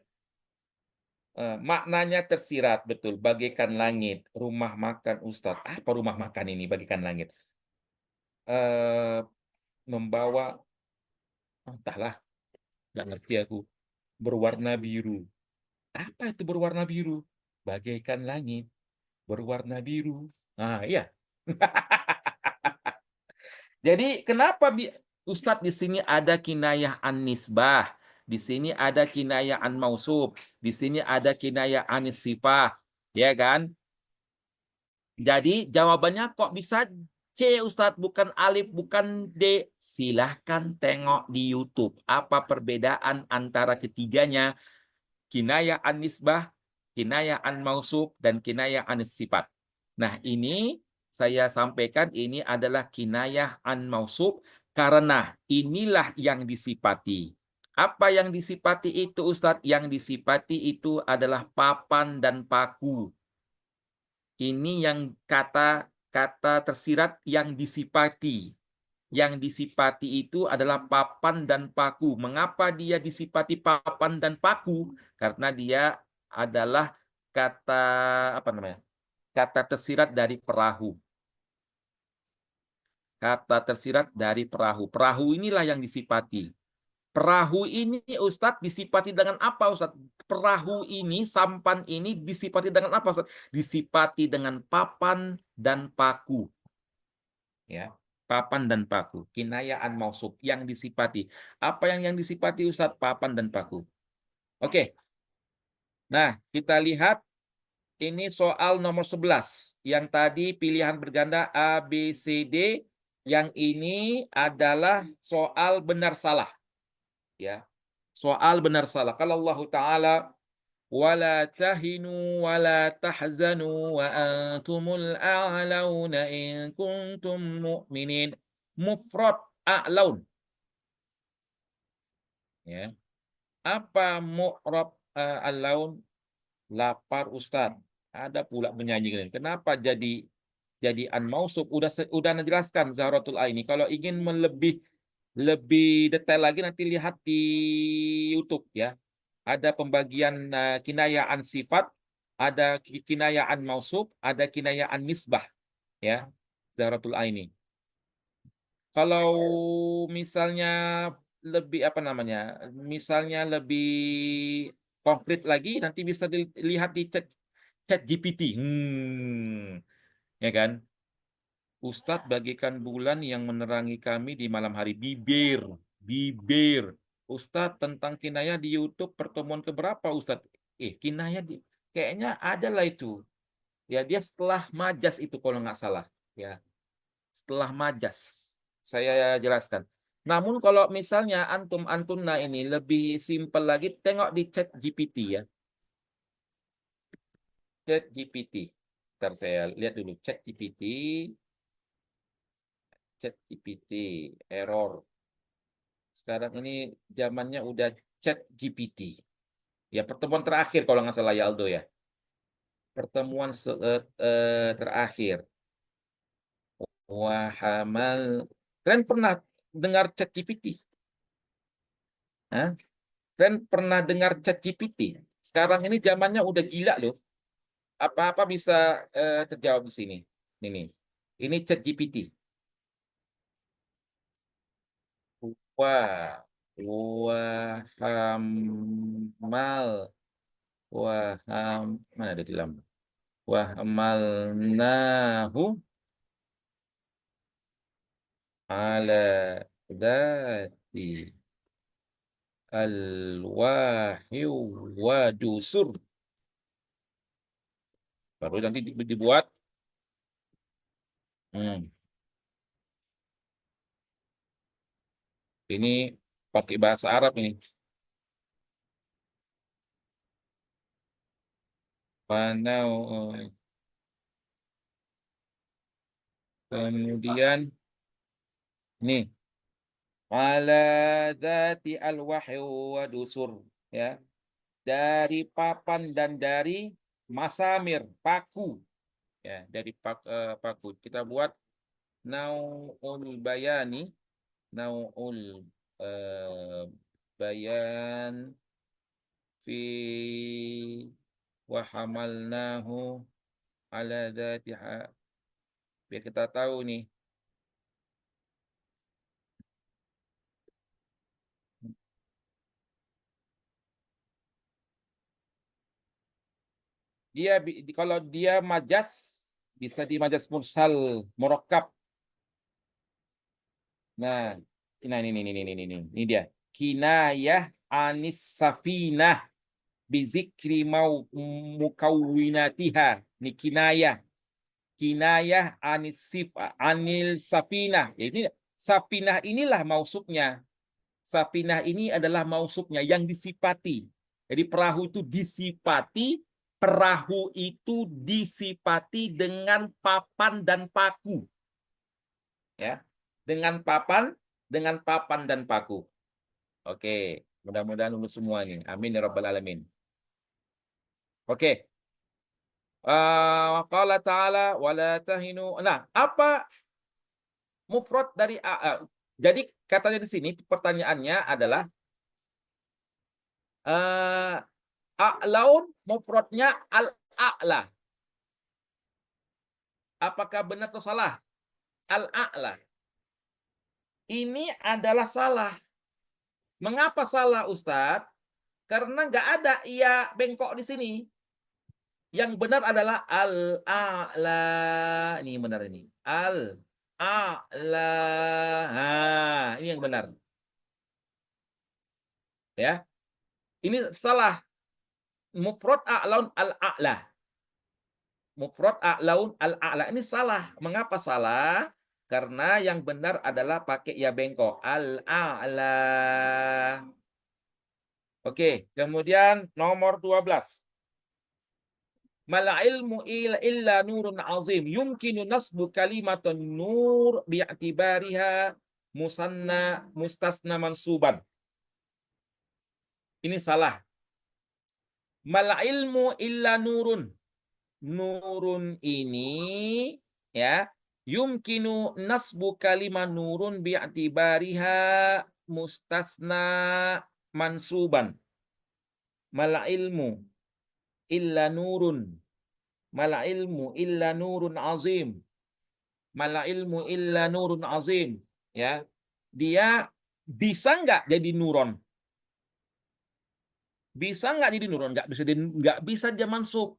Maknanya tersirat betul, bagaikan langit, rumah makan Ustadz. Apa rumah makan ini bagaikan langit? Eh, Membawa, entahlah, nggak ngerti aku. Berwarna biru. Apa itu berwarna biru? Bagaikan langit, berwarna biru. Ah, iya. Jadi kenapa Ustadz di sini ada kinayah an-nisbah, di sini ada kinayah an-mausub, di sini ada kinayah an-sifah, ya kan? Jadi jawabannya kok bisa C, Ustadz, bukan alif, bukan D. Silahkan tengok di YouTube. Apa perbedaan antara ketiganya? Kinayah an-nisbah, kinayah an-mausub, dan kinayah an-sifat. Nah, ini saya sampaikan ini adalah kinayah an-mausub karena inilah yang disifati. Apa yang disifati itu, Ustadz? Yang disifati itu adalah papan dan paku. Ini yang kata tersirat yang disifati. Yang disifati itu adalah papan dan paku. Mengapa dia disifati papan dan paku? Karena dia adalah kata apa namanya? Kata tersirat dari perahu. Kata tersirat dari perahu. Perahu inilah yang disifati. Perahu ini, Ustadz, disifati dengan apa, Ustadz? Perahu ini, sampan ini disifati dengan apa, Ustadz? Disifati dengan papan dan paku. Ya, papan dan paku. Kinayaan mausuf yang disifati. Apa yang disifati, Ustadz? Papan dan paku. Oke. Nah, kita lihat ini soal nomor 11. Yang tadi pilihan berganda A, B, C, D. Yang ini adalah soal benar salah. Ya, soal benar salah. Kalau Allah Ta'ala wala tahinu wala tahzanu wa antumul a'launa in kuntum mu'minin. Mufrad a'laun. Ya. Apa mu'rab a'laun? Lapar Ustaz. Ada pula penyanyi. Kenapa jadi an mausuf? Udah menjelaskan Zahratul Aini. Kalau ingin lebih detail lagi nanti lihat di YouTube ya. Ada pembagian kinayaan sifat, ada kinayaan mausuf, ada kinayaan nisbah ya. Zahratul Aini. Kalau misalnya lebih apa namanya? Misalnya lebih konkret lagi nanti bisa dilihat di chat GPT. Ya kan? Ustadz bagikan bulan yang menerangi kami di malam hari. Bibir, bibir. Ustadz tentang kinayah di YouTube pertemuan keberapa Ustadz? Kinayah kayaknya ada lah itu. Ya dia setelah majas itu kalau nggak salah. Ya setelah majas. Saya jelaskan. Namun kalau misalnya antum-antumna ini lebih simpel lagi, tengok di chat GPT ya. Chat GPT. Ntar saya lihat dulu chat GPT. Chat GPT error. Sekarang ini zamannya udah chat GPT. Ya pertemuan terakhir kalau nggak salah ya Aldo ya. Pertemuan terakhir. Wahamal. Kalian pernah dengar chat GPT? Hah? Kalian pernah dengar chat GPT? Sekarang ini zamannya udah gila loh. Apa-apa bisa terjawab di sini. Ini chat GPT. Wah, wahamal, mana ada di dalam? Wahmalnahu ala dzati alwahi wa dusur. Baru nanti dibuat. Ini pakai bahasa Arab ini. Panau. Kemudian nih ala dzati alwahi wa dusur ya. Dari papan dan dari masamir, paku. Ya, dari paku. Kita buat nau'ul bayani, nau'ul bayan fi wa hamalnahu ala dzatiha. Biar kita tahu nih. Kalau dia majas bisa di majas mursal murakkab. Nah, ini dia. Kinayah anis safinah bizikri mau mukawwinatiha. Ini kinayah anis anil safinah. Jadi safinah inilah mausufnya. Safinah ini adalah mausufnya yang disifati. Jadi perahu itu disifati, perahu itu disifati dengan papan dan paku. Ya. Dengan papan dan paku. Oke. Mudah-mudahan lulus semua nih. Amin ya rabbal alamin. Oke. Qala ta'ala wala tahinu. Nah, apa mufrad dari jadi katanya di sini pertanyaannya adalah eh a'laun mufradnya al-a'la. Apakah benar atau salah? Al-a'la. Ini adalah salah. Mengapa salah, Ustadz? Karena nggak ada ia bengkok di sini. Yang benar adalah al-a'la. Ini yang benar ini. Al-a'la. Ini yang benar. Ya. Ini salah. Mufrad a'laun al-a'la. Mufrad a'laun al-a'la. Ini salah. Mengapa salah? Karena yang benar adalah pakai ya bengkok. Al-a'la. Oke, kemudian nomor 12. Mal ilmu illa nurun azim yumkinu nasbu kalimatun nur bi'tibariha musanna mustasna mansuban. Ini salah. Mal ilmu illa nurun. Nurun ini ya yumkinu nasbu kalimat nurun bi'tibariha mustasna mansuban. Mal ilmu illa nurun. Mal ilmu illa nurun azim. Mal ilmu illa nurun azim. Ya, dia bisa nggak jadi nuron? Bisa nggak jadi nuron? Nggak bisa dia mansub.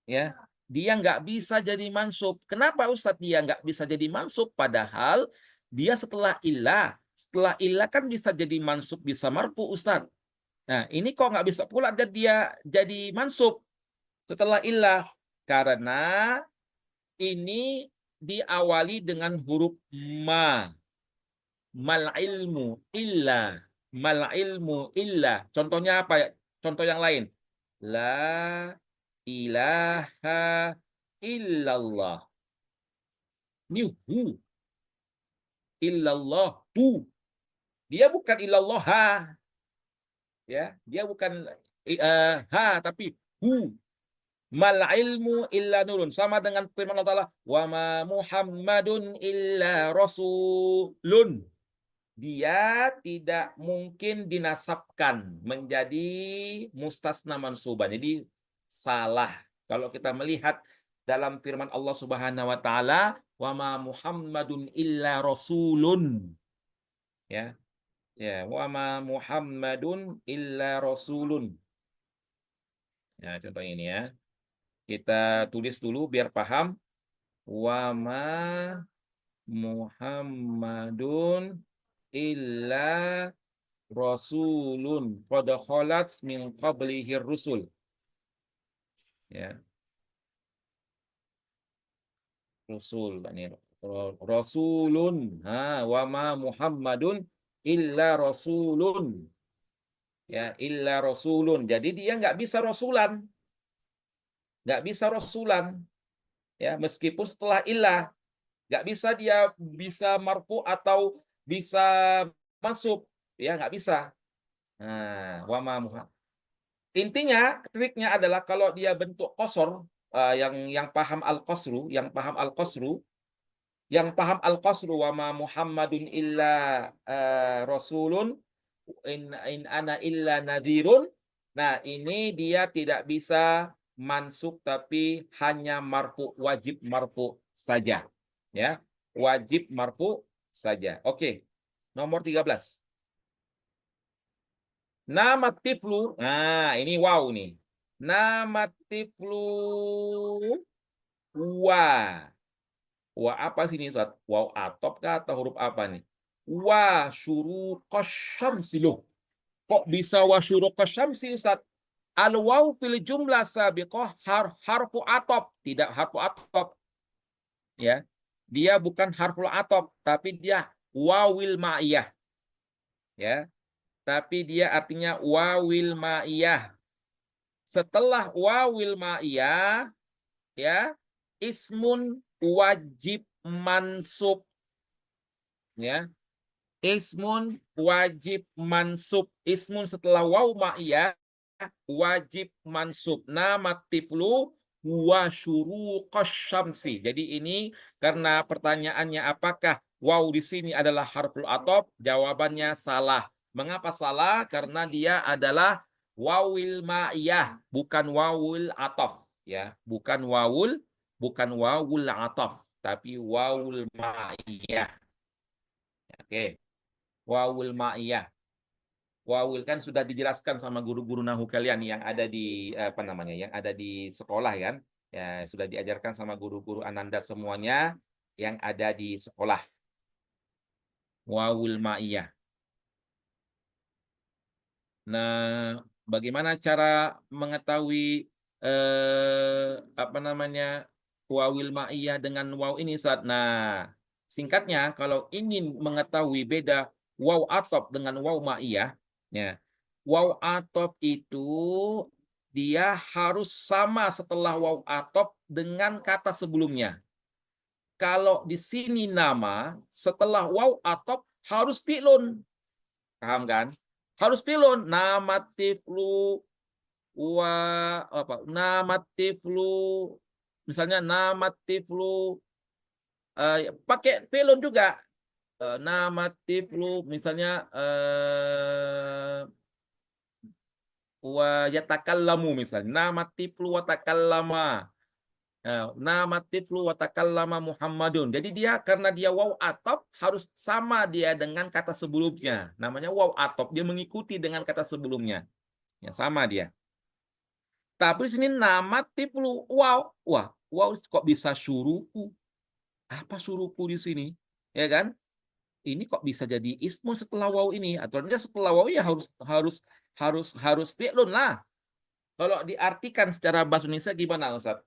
Ya, dia nggak bisa jadi mansub. Kenapa Ustadz dia nggak bisa jadi mansub? Padahal dia setelah ilah kan bisa jadi mansub, bisa marfu Ustadz. Nah, ini kok nggak bisa pula dia jadi mansub setelah ilah? Karena ini diawali dengan huruf ma. Mal ilmu illa. Mal ilmu illa. Contohnya apa ya? Contoh yang lain. La ilaha illallah. Ini hu. Illallah hu. Dia bukan illallah ha. Ya, dia bukan ha tapi hu. Mal ilmu illa nurun. Sama dengan firman Allah Ta'ala. Wa ma Muhammadun illa rasulun. Dia tidak mungkin dinasabkan menjadi mustasna mansuban. Jadi salah. Kalau kita melihat dalam firman Allah Subhanahu wa taala, "Wa ma Muhammadun illa rasulun." Ya. Ya, "Wa ma Muhammadun illa rasulun." Ya, contoh ini ya. Kita tulis dulu biar paham. Wa ma Muhammadun illa rasulun qad khalat min qablihi rusul. Ya, rasul ini rasulun. Wa ma Muhammadun illa rasulun. Ya, illa rasulun. Jadi dia nggak bisa rasulan. Nggak bisa rasulan. Ya, meskipun setelah ilah nggak bisa dia bisa marfu atau bisa masuk. Ya, nggak bisa. Nah, wa ma intinya triknya adalah kalau dia bentuk qasr, yang paham al-qasru, wa ma Muhammadun illa rasulun in ana illa nadhirun. Nah, ini dia tidak bisa mansub tapi hanya marfu, wajib marfu saja. Ya, wajib marfu saja. Oke. Nomor 13. Nama tiflu. Nah, ini wow nih. Nama tiflu wa. Wa apa sih ini, Ustaz? Waw atop kah atau huruf apa nih? Wa syuruqas syamsi loh. Kok bisa wa syuruqas syamsi, Ustaz? Al waw fil jumlah sabiqah harfu atop, tidak harfu atop. Ya. Dia bukan harful atop, tapi dia wawil ma'iyah. Ya. Tapi dia artinya wawil ma'iyah. Setelah wawil ma'iyah, ya, ismun wajib mansub. Ya. Ismun wajib mansub. Ismun setelah waw ma'iyah wajib mansub. Nama tiflu wa syuruqas syamsi. Jadi ini karena pertanyaannya apakah waw di sini adalah harful atop? Jawabannya salah. Mengapa salah? Karena dia adalah wawil ma'iyah, bukan wawul atof, ya, bukan wawul atof, tapi wawul ma'iyah. Oke, wawul ma'iyah. Wawul kan sudah dijelaskan sama guru-guru nahu kalian yang ada di apa namanya, yang ada di sekolah kan, ya sudah diajarkan sama guru-guru Ananda semuanya yang ada di sekolah. Wawul ma'iyah. Nah, bagaimana cara mengetahui apa namanya wawil ma'iyah dengan waw ini, Ustaz? Nah, singkatnya kalau ingin mengetahui beda waw atop dengan waw ma'iyah, ya, waw atop itu dia harus sama setelah waw atop dengan kata sebelumnya. Kalau di sini nama setelah waw atop harus fi'lun. Paham kan? Harus pilun nama tiflu wa apa nama tiflu, misalnya nama tiflu pakai pilun juga. Nama tiflu misalnya wa yatakallamu, misalnya nama tiflu wa takallama. Nama tiflu wa takallama Muhammadun. Jadi dia karena dia waw atop harus sama dia dengan kata sebelumnya. Namanya waw atop, dia mengikuti dengan kata sebelumnya. Ya, sama dia. Tapi di sini nama tiflu waw. Waw kok bisa syuruku? Apa syuruku di sini? Ya kan? Ini kok bisa jadi ismun setelah waw ini? Aturannya setelah waw ya harus fi'lun lah. Kalau diartikan secara bahasa Indonesia gimana, Ustaz?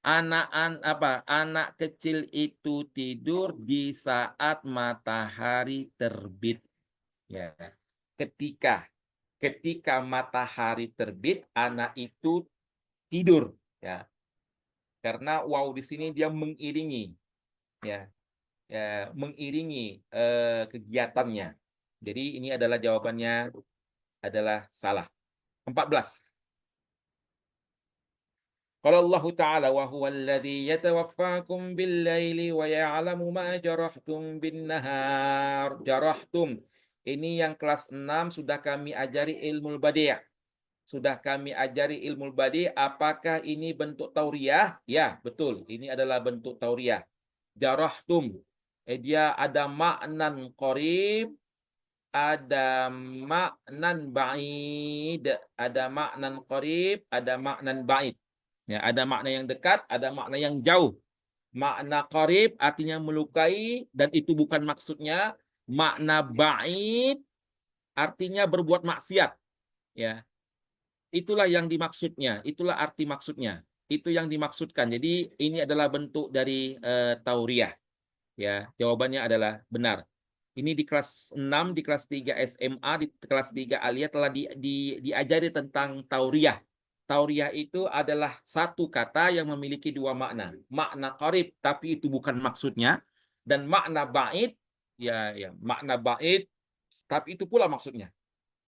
Anak kecil itu tidur di saat matahari terbit. Ya. Ketika matahari terbit, anak itu tidur, ya. Karena waw di sini dia mengiringi, ya, mengiringi kegiatannya. Jadi ini adalah jawabannya adalah salah. 14. Qala Allah Ta'ala wa huwa alladhi yatawaffakum bil-laili wa ya'lamu ma jarahtum bin-nahar. Jarahtum. Ini yang kelas 6 sudah kami ajari ilmu badi'. Sudah kami ajari ilmu badi'. Apakah ini bentuk tauriyah? Ya, betul. Ini adalah bentuk tauriyah. Jarahtum. Dia ada maknan qarib, ada maknan ba'id, ada maknan qarib, ada maknan ba'id. Ya, ada makna yang dekat, ada makna yang jauh. Makna qarib artinya melukai dan itu bukan maksudnya. Makna ba'id artinya berbuat maksiat. Ya, itulah yang dimaksudnya. Itulah arti maksudnya. Itu yang dimaksudkan. Jadi ini adalah bentuk dari tauriyah. Ya, jawabannya adalah benar. Ini di kelas 6, di kelas 3 SMA, di kelas 3 Aliyah telah diajari tentang tauriyah. Tauriyah itu adalah satu kata yang memiliki dua makna. Makna qarib, tapi itu bukan maksudnya. Dan makna ba'id, ya, makna ba'id, tapi itu pula maksudnya.